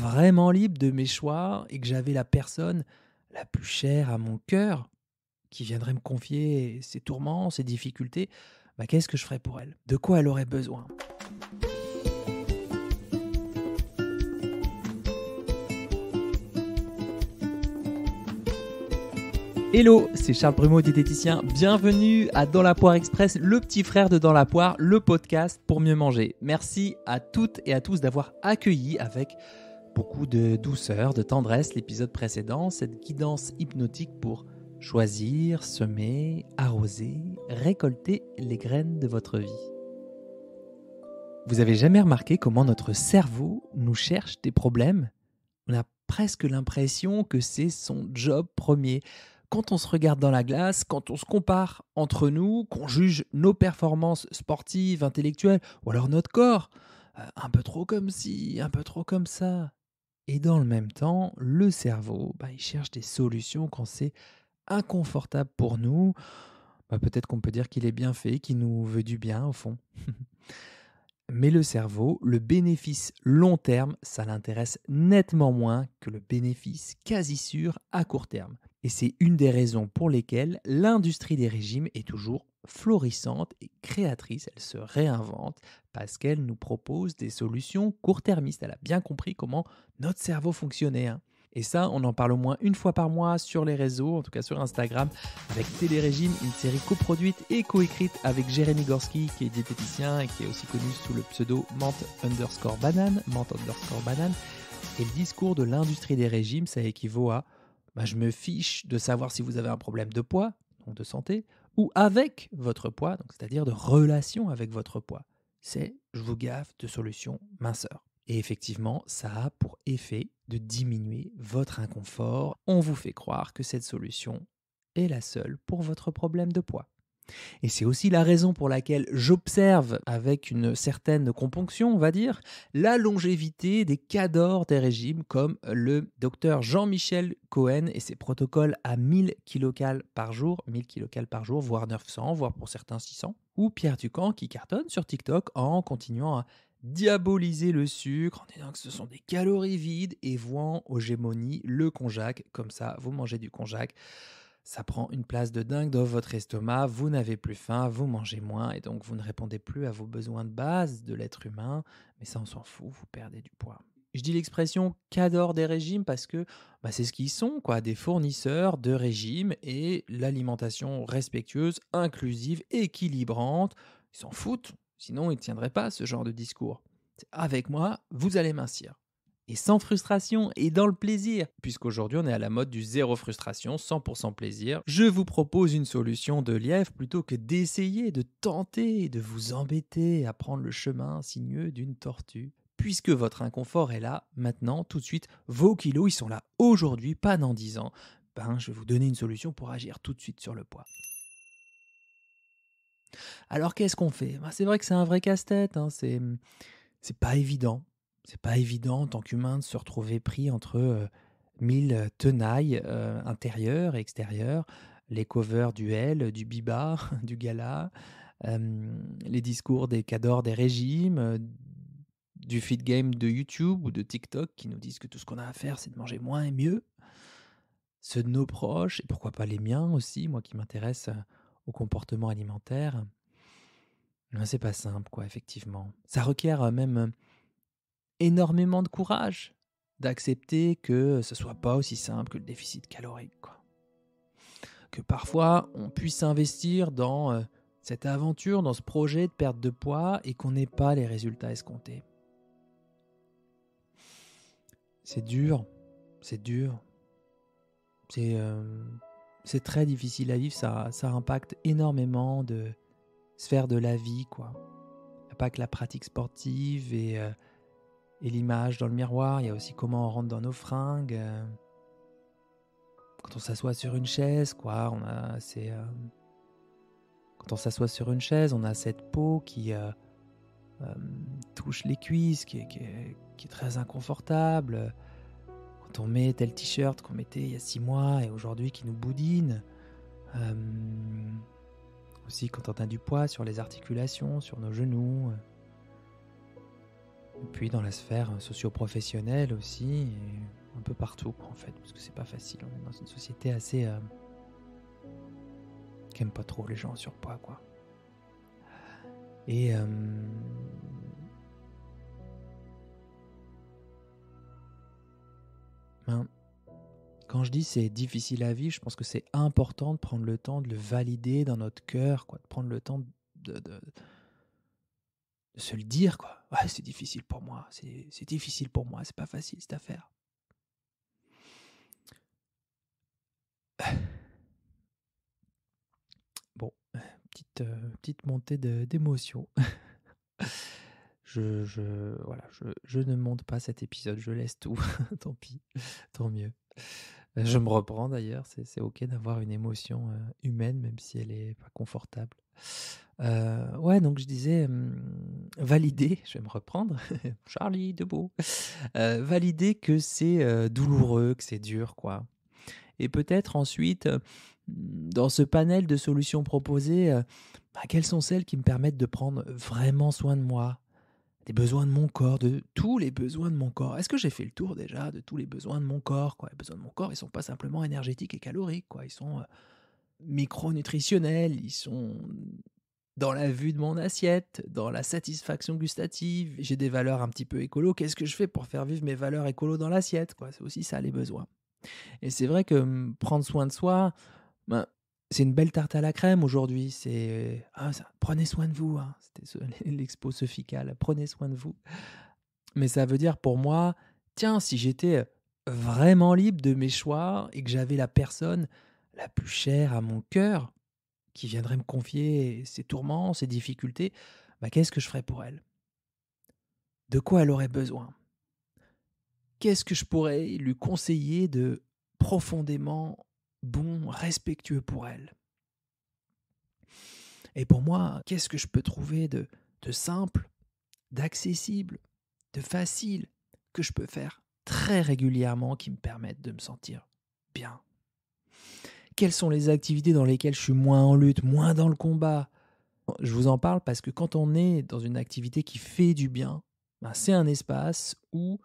vraiment libre de mes choix et que j'avais la personne la plus chère à mon cœur qui viendrait me confier ses tourments, ses difficultés, qu'est-ce que je ferais pour elle? De quoi elle aurait besoin? Hello, c'est Charles Brumeau, diététicien. Bienvenue à Dans la Poire Express, le petit frère de Dans la Poire, le podcast pour mieux manger. Merci à toutes et à tous d'avoir accueilli avec beaucoup de douceur, de tendresse l'épisode précédent, cette guidance hypnotique pour choisir, semer, arroser, récolter les graines de votre vie. Vous avez jamais remarqué comment notre cerveau nous cherche des problèmes? On a presque l'impression que c'est son job premier. Quand on se regarde dans la glace, quand on se compare entre nous, qu'on juge nos performances sportives, intellectuelles, ou alors notre corps, un peu trop comme ci, un peu trop comme ça. Et dans le même temps, le cerveau, il cherche des solutions quand c'est inconfortable pour nous. Peut-être qu'on peut dire qu'il est bien fait, qu'il nous veut du bien au fond. Mais le cerveau, le bénéfice long terme, ça l'intéresse nettement moins que le bénéfice quasi sûr à court terme. Et c'est une des raisons pour lesquelles l'industrie des régimes est toujours florissante et créatrice. Elle se réinvente parce qu'elle nous propose des solutions court-termistes. Elle a bien compris comment notre cerveau fonctionnait. Et ça, on en parle au moins une fois par mois sur les réseaux, en tout cas sur Instagram, avec Télérégime, une série coproduite et coécrite avec Jérémy Gorski, qui est diététicien et qui est aussi connu sous le pseudo Menthe_banane, Menthe_banane. Et le discours de l'industrie des régimes, ça équivaut à je me fiche de savoir si vous avez un problème de poids, donc de santé, ou avec votre poids, donc c'est-à-dire de relation avec votre poids. C'est je vous gaffe de solutions minceur. Et effectivement, ça a pour effet de diminuer votre inconfort. On vous fait croire que cette solution est la seule pour votre problème de poids. Et c'est aussi la raison pour laquelle j'observe avec une certaine componction, on va dire, la longévité des cadors des régimes comme le docteur Jean-Michel Cohen et ses protocoles à 1000 kcal par jour, voire 900, voire pour certains 600, ou Pierre Tucan qui cartonne sur TikTok en continuant à diaboliser le sucre en disant que ce sont des calories vides et vouant aux gémonies le konjac. Comme ça, vous mangez du konjac. Ça prend une place de dingue dans votre estomac, vous n'avez plus faim, vous mangez moins et donc vous ne répondez plus à vos besoins de base de l'être humain. Mais ça, on s'en fout, vous perdez du poids. Je dis l'expression cadors des régimes parce que c'est ce qu'ils sont, des fournisseurs de régimes et l'alimentation respectueuse, inclusive, équilibrante. Ils s'en foutent, sinon ils ne tiendraient pas ce genre de discours. Avec moi, vous allez mincir. Et sans frustration et dans le plaisir. Puisqu'aujourd'hui, on est à la mode du zéro frustration, 100% plaisir. Je vous propose une solution de lièvre plutôt que d'essayer, de tenter, de vous embêter à prendre le chemin sinueux d'une tortue. Puisque votre inconfort est là, maintenant, tout de suite, vos kilos, ils sont là aujourd'hui, pas dans 10 ans. Je vais vous donner une solution pour agir tout de suite sur le poids. Alors, qu'est-ce qu'on fait? C'est vrai que c'est un vrai casse-tête, c'est pas évident. C'est pas évident en tant qu'humain de se retrouver pris entre 1000 tenailles intérieures et extérieures, les covers du L, du Biba, du Gala, les discours des cadors des régimes, du feed game de YouTube ou de TikTok qui nous disent que tout ce qu'on a à faire, c'est de manger moins et mieux. Ceux de nos proches, et pourquoi pas les miens aussi, moi qui m'intéresse au comportement alimentaire. C'est pas simple, effectivement. Ça requiert même énormément de courage d'accepter que ce soit pas aussi simple que le déficit calorique, Que parfois, on puisse s'investir dans cette aventure, dans ce projet de perte de poids et qu'on n'ait pas les résultats escomptés. C'est dur, c'est dur. C'est très difficile à vivre, ça impacte énormément de sphères de la vie, Il n'y a pas que la pratique sportive et l'image dans le miroir, il y a aussi comment on rentre dans nos fringues. Quand on s'assoit sur une chaise, quand on s'assoit sur une chaise, on a cette peau qui touche les cuisses, qui est très inconfortable. Quand on met tel t-shirt qu'on mettait il y a 6 mois et aujourd'hui qui nous boudine. Aussi quand on a du poids sur les articulations, sur nos genoux. Et puis dans la sphère socio-professionnelle aussi, et un peu partout en fait, parce que c'est pas facile. On est dans une société assez qui aime pas trop les gens en surpoids, quoi. Et ben, quand je dis c'est difficile à vivre, je pense que c'est important de prendre le temps de le valider dans notre cœur, quoi, de prendre le temps de se le dire, quoi. Ouais, c'est difficile pour moi, c'est difficile pour moi, c'est pas facile cette affaire. Bon, petite montée d'émotion. Je ne monte pas cet épisode, je laisse tout. Tant pis, tant mieux. Je me reprends d'ailleurs, c'est ok d'avoir une émotion humaine, même si elle est pas confortable. Ouais, donc je disais, valider, je vais me reprendre, Charlie, debout. Valider que c'est douloureux, que c'est dur, quoi. Et peut-être ensuite, dans ce panel de solutions proposées, quelles sont celles qui me permettent de prendre vraiment soin de moi, des besoins de mon corps, de tous les besoins de mon corps. Est-ce que j'ai fait le tour déjà de tous les besoins de mon corps, quoi? Les besoins de mon corps, ils sont pas simplement énergétiques et caloriques, quoi. Ils sont micronutritionnels, ils sont dans la vue de mon assiette, dans la satisfaction gustative. J'ai des valeurs un petit peu écolo. Qu'est-ce que je fais pour faire vivre mes valeurs écolo dans l'assiette, quoi? C'est aussi ça les besoins. Et c'est vrai que prendre soin de soi, ben, c'est une belle tarte à la crème aujourd'hui. Prenez soin de vous, hein. C'était l'expo Sofical. Prenez soin de vous. Mais ça veut dire pour moi, tiens, si j'étais vraiment libre de mes choix et que j'avais la personne la plus chère à mon cœur qui viendrait me confier ses tourments, ses difficultés, qu'est-ce que je ferais pour elle? De quoi elle aurait besoin? Qu'est-ce que je pourrais lui conseiller de profondément bon, respectueux pour elle? Et pour moi, qu'est-ce que je peux trouver de simple, d'accessible, de facile, que je peux faire très régulièrement qui me permettent de me sentir bien? Quelles sont les activités dans lesquelles je suis moins en lutte, moins dans le combat? Je vous en parle parce que quand on est dans une activité qui fait du bien, c'est un espace où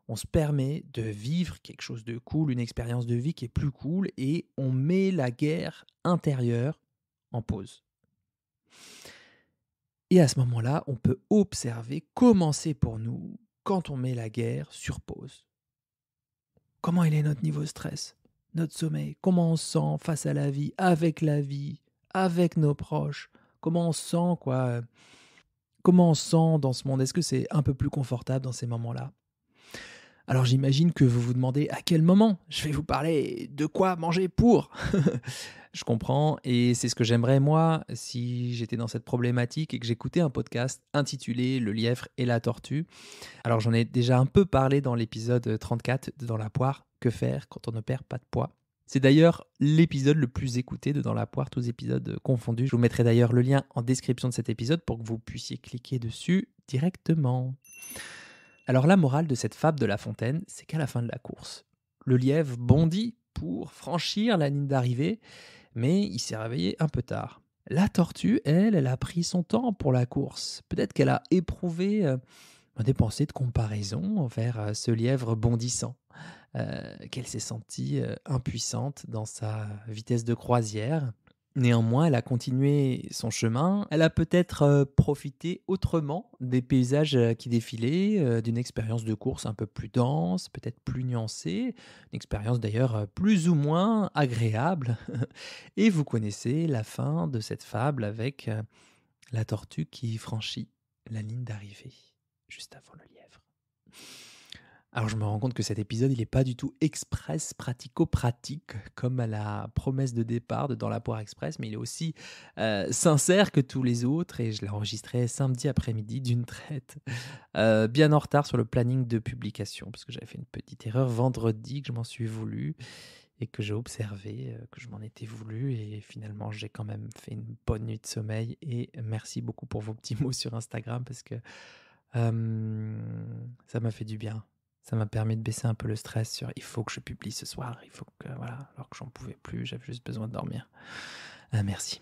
on se permet de vivre quelque chose de cool, une expérience de vie qui est plus cool, et on met la guerre intérieure en pause. Et à ce moment-là, on peut observer comment c'est pour nous quand on met la guerre sur pause. Comment il est notre niveau de stress, notre sommeil, comment on se sent face à la vie, avec nos proches, comment on se sent, quoi. Comment on se sent dans ce monde? Est-ce que c'est un peu plus confortable dans ces moments-là? Alors j'imagine que vous vous demandez à quel moment je vais vous parler de quoi manger pour. Je comprends, et c'est ce que j'aimerais moi si j'étais dans cette problématique et que j'écoutais un podcast intitulé Le lièvre et la tortue. Alors j'en ai déjà un peu parlé dans l'épisode 34 de Dans la poire, que faire quand on ne perd pas de poids. C'est d'ailleurs l'épisode le plus écouté de Dans la poire, tous épisodes confondus. Je vous mettrai d'ailleurs le lien en description de cet épisode pour que vous puissiez cliquer dessus directement. Alors la morale de cette fable de La Fontaine, c'est qu'à la fin de la course, le lièvre bondit pour franchir la ligne d'arrivée, mais il s'est réveillé un peu tard. La tortue, elle a pris son temps pour la course. Peut-être qu'elle a éprouvé des pensées de comparaison envers ce lièvre bondissant, qu'elle s'est sentie impuissante dans sa vitesse de croisière. Néanmoins, elle a continué son chemin. Elle a peut-être profité autrement des paysages qui défilaient, d'une expérience de course un peu plus dense, peut-être plus nuancée, une expérience d'ailleurs plus ou moins agréable. Et vous connaissez la fin de cette fable avec la tortue qui franchit la ligne d'arrivée, juste avant le lièvre. Alors je me rends compte que cet épisode, il n'est pas du tout express pratico-pratique comme à la promesse de départ de Dans la poire express, mais il est aussi sincère que tous les autres, et je l'ai enregistré samedi après-midi d'une traite, bien en retard sur le planning de publication, parce que j'avais fait une petite erreur vendredi, que je m'en suis voulu, et que j'ai observé, que je m'en étais voulu, et finalement j'ai quand même fait une bonne nuit de sommeil, et merci beaucoup pour vos petits mots sur Instagram, parce que ça m'a fait du bien. Ça m'a permis de baisser un peu le stress sur il faut que je publie ce soir, il faut que, voilà, alors que j'en pouvais plus, j'avais juste besoin de dormir. Merci.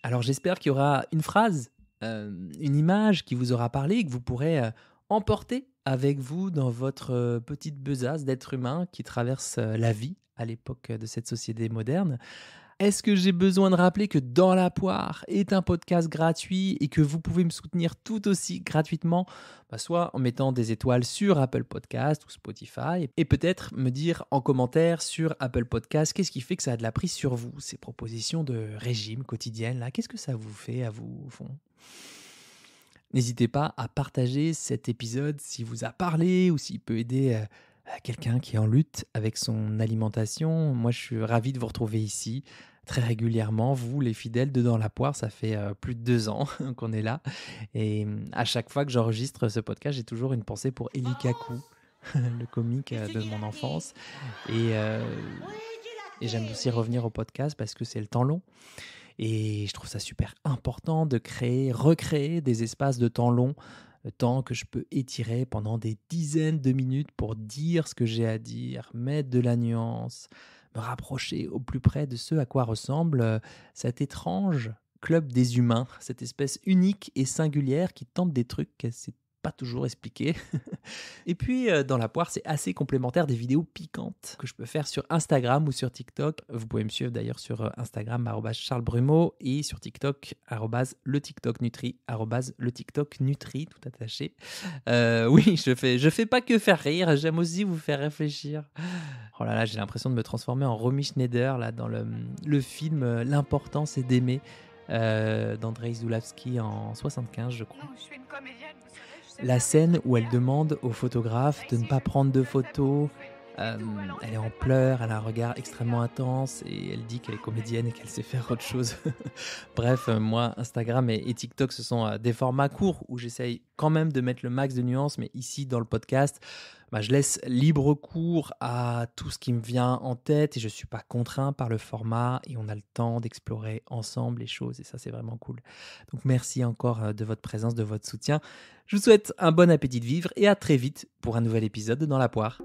Alors j'espère qu'il y aura une phrase une image qui vous aura parlé et que vous pourrez emporter avec vous dans votre petite besace d'être humain qui traverse la vie à l'époque de cette société moderne. Est-ce que j'ai besoin de rappeler que Dans la poire est un podcast gratuit et que vous pouvez me soutenir tout aussi gratuitement, soit en mettant des étoiles sur Apple Podcast ou Spotify et peut-être me dire en commentaire sur Apple Podcast qu'est-ce qui fait que ça a de la prise sur vous, ces propositions de régime quotidienne là, qu'est-ce que ça vous fait à vous au fond? N'hésitez pas à partager cet épisode s'il vous a parlé ou s'il peut aider quelqu'un qui est en lutte avec son alimentation. Moi, je suis ravi de vous retrouver ici très régulièrement. Vous, les fidèles de Dans la poire, ça fait plus de 2 ans qu'on est là. Et à chaque fois que j'enregistre ce podcast, j'ai toujours une pensée pour Eli Kaku, le comique de mon enfance. Et j'aime aussi revenir au podcast parce que c'est le temps long. Et je trouve ça super important de recréer des espaces de temps long, le temps que je peux étirer pendant des dizaines de minutes pour dire ce que j'ai à dire, mettre de la nuance, me rapprocher au plus près de ce à quoi ressemble cet étrange club des humains, cette espèce unique et singulière qui tente des trucs qu'elle sait pas toujours expliquer. Et puis, dans la poire, c'est assez complémentaire des vidéos piquantes que je peux faire sur Instagram ou sur TikTok. Vous pouvez me suivre d'ailleurs sur Instagram, @CharlesBrumeau, et sur TikTok, @le-TikTok-Nutri, @le-TikTok-Nutri, tout attaché. Oui, je fais pas que faire rire, j'aime aussi vous faire réfléchir. Oh là là, j'ai l'impression de me transformer en Romy Schneider là, dans le film L'important c'est d'aimer d'Andrzej Zulawski en 75, je crois. Non, je suis une comédienne, vous savez, je sais La faire. scène où elle demande au photographe de ne pas prendre de photos, elle est en pleurs, elle a un regard extrêmement intense et elle dit qu'elle est comédienne et qu'elle sait faire autre chose. Bref, moi, Instagram et TikTok, ce sont des formats courts où j'essaye quand même de mettre le max de nuances, mais ici, dans le podcast, je laisse libre cours à tout ce qui me vient en tête et je ne suis pas contraint par le format et on a le temps d'explorer ensemble les choses et ça, c'est vraiment cool. Donc, merci encore de votre présence, de votre soutien. Je vous souhaite un bon appétit de vivre et à très vite pour un nouvel épisode de Dans la poire.